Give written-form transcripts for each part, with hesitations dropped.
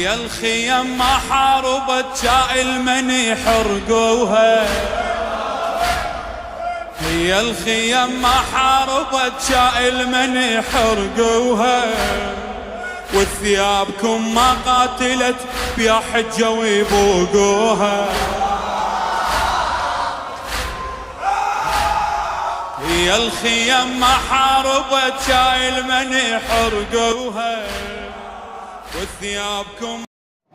هي الخيم ما حاربت شائل من يحرقوها، هي الخيم ما حاربت شائل من يحرقوها، وثيابكم ما قاتلت بيا حجة ويبوقوها. هي الخيم ما حاربت شايل من يحرقوها، وثيابكم.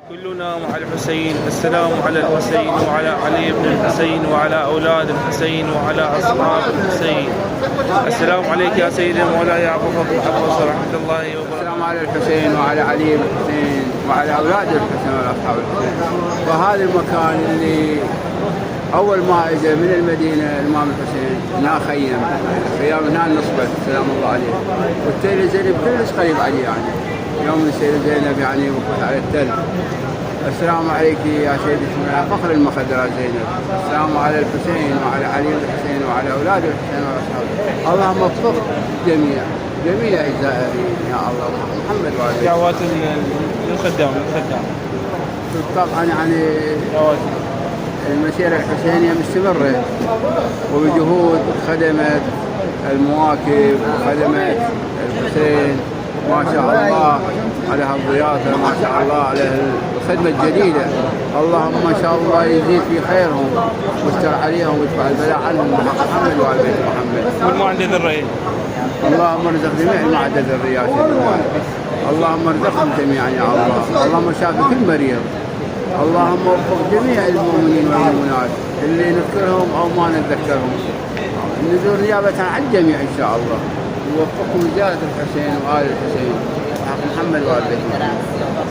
كلنا مع الحسين. السلام على الحسين وعلى علي بن الحسين وعلى أولاد الحسين وعلى أصحاب الحسين. السلام عليك يا سيدي مولاي أبو فضل العباس ورحمة الله وبركاته. السلام على الحسين وعلى علي بن الحسين وعلى أولاد الحسين وعلى أصحاب الحسين. وهذا المكان اللي أول ما إجا من المدينة الإمام الحسين هنا خيم، خيام هنا نصبت سلام الله عليه، والتل زينب كلش قريب عليه يعني. يوم السيدة زينب يعني وقفت على التل. السلام عليك يا سيدتي فخر المخدرات زينب. السلام على الحسين وعلى علي الحسين وعلى أولاد الحسين وأصحابه. اللهم اغفر جميع الزائرين يا الله. محمد وعلي. دعوات الخدام طبعا يعني المسيرة الحسينية مستمرة وبجهود خدمت المواكب وخدمت الحسين ما شاء الله على هالضيافة، ما شاء الله على الخدمة الجديدة. اللهم ما شاء الله يزيد في خيرهم ويستر عليهم ويدفع البلاء عنهم بحق محمد وآل بيت محمد. والمعدد الرئيس اللهم ارزق جميع المعدد الرئاسي. اللهم ارزقهم جميعا يا الله. اللهم شافي كل مريض. اللهم وفق جميع المؤمنين والمؤمنات اللي نذكرهم او ما نتذكرهم، نزور نيابة عن الجميع ان شاء الله. ووفقكم زيارة الحسين وآل الحسين حق محمد وآل بيت محمد.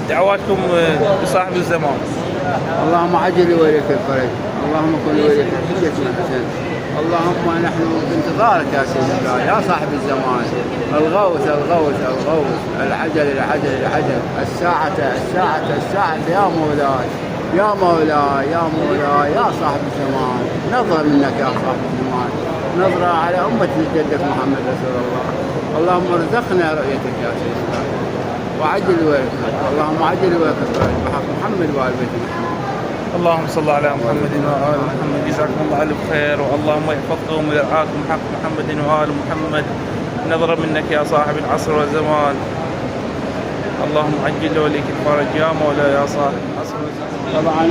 دعواتكم لصاحب الزمان. اللهم عجل وليك الفرج، اللهم كن وليك حجة الحسين. اللهم نحن بانتظارك يا سيدي الله يا صاحب الزمان. الغوث العجل الساعة يا مولاي يا مولاي يا مولاي يا صاحب الزمان. نظرة منك يا صاحب الزمان، نظرة على أمة جدك محمد رسول الله. اللهم ارزقنا رؤيتك يا سيدي الله وعجل ولك. اللهم عجل ولك بحق محمد وآل بيت محمد. اللهم صل على محمد وآل محمد. جزاكم الله ألف خير، واللهم يحفظكم ويرعاكم حق محمد وآل محمد. نظرة منك يا صاحب العصر والزمان. اللهم عجل وليك الفرج يا مولاي يا صاحب العصر والزمان. طبعا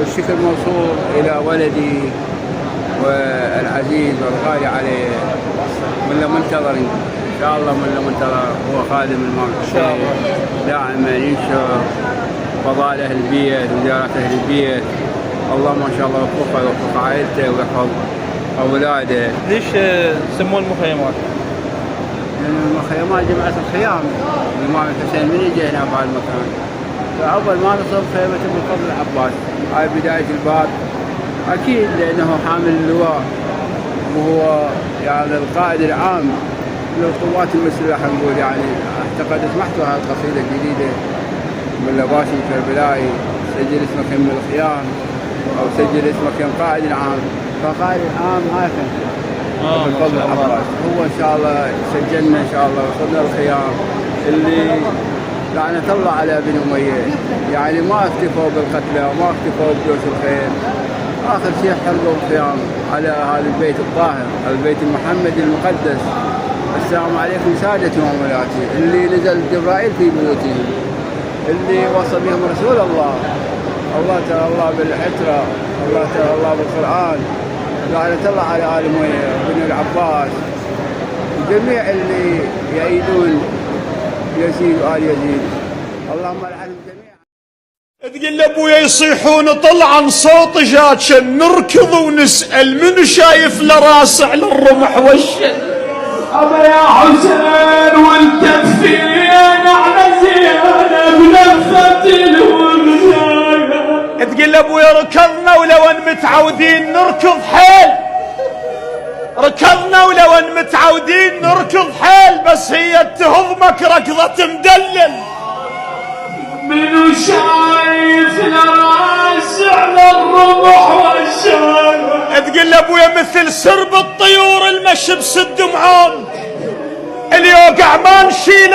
والشكر موصول إلى ولدي والعزيز والغالي عليه من منتظر إن شاء الله، من منتظر هو خادم الإمام الحسين دائما ينشر فضائل أهل البيت وزيارات أهل البيت. اللهم ما شاء الله يوفق عائلته ويحفظ أولاده. ليش سموه المخيمات؟ لأن المخيمات جماعة الخيام الإمام الحسين من يجي هنا في هذا المكان. فأول ما نصب خيمة ابن فضل العباس، هاي بداية الباب أكيد لأنه حامل اللواء وهو يعني القائد العام للقوات المسلحة. نقول يعني اعتقد سمحتوا هذه القصيدة الجديدة من لباشي الكربلائي، سجل اسمك يم الخيام أو سجل اسمك يم قائد العام. فقائد العام هاكا بالفضل العباس هو إن شاء الله سجلنا إن شاء الله وصلنا الخيام اللي لعنة الله على بن أمية. يعني ما اكتفوا بالقتلى وما اكتفوا بجيوش الخير، آخر شيء حرقوا الخيام على هذا البيت الطاهر، البيت المحمدي المقدس. السلام عليكم سادتي ومولاتي اللي نزل جبرائيل في بيوتهم، اللي وصى بهم رسول الله. الله تعالى الله بالعترة، الله تعالى الله بالقرآن. لعنة الله على آل أمية بن العباس وجميع اللي يأيدون يزيد وآل يزيد. اللهم العنهم جميعا. تقول لابويا يصيحون طلعا صوت جاتشن، نركض ونسأل منو شايف لراس على الرمح والشن. أبا يا حسين وانت فين على زينب لفت الوزايا. تقول لابويا ركضنا ولو ان متعودين نركض حيل، ركضنا ولو ان متعودين نركض حيل، بس هي تهضمك ركضة مدلل. منو شايف لراس على الرمح والشان. تقول لابويا مثل سرب الطيور المشي بسد معون، اللي يوقع ما نشيل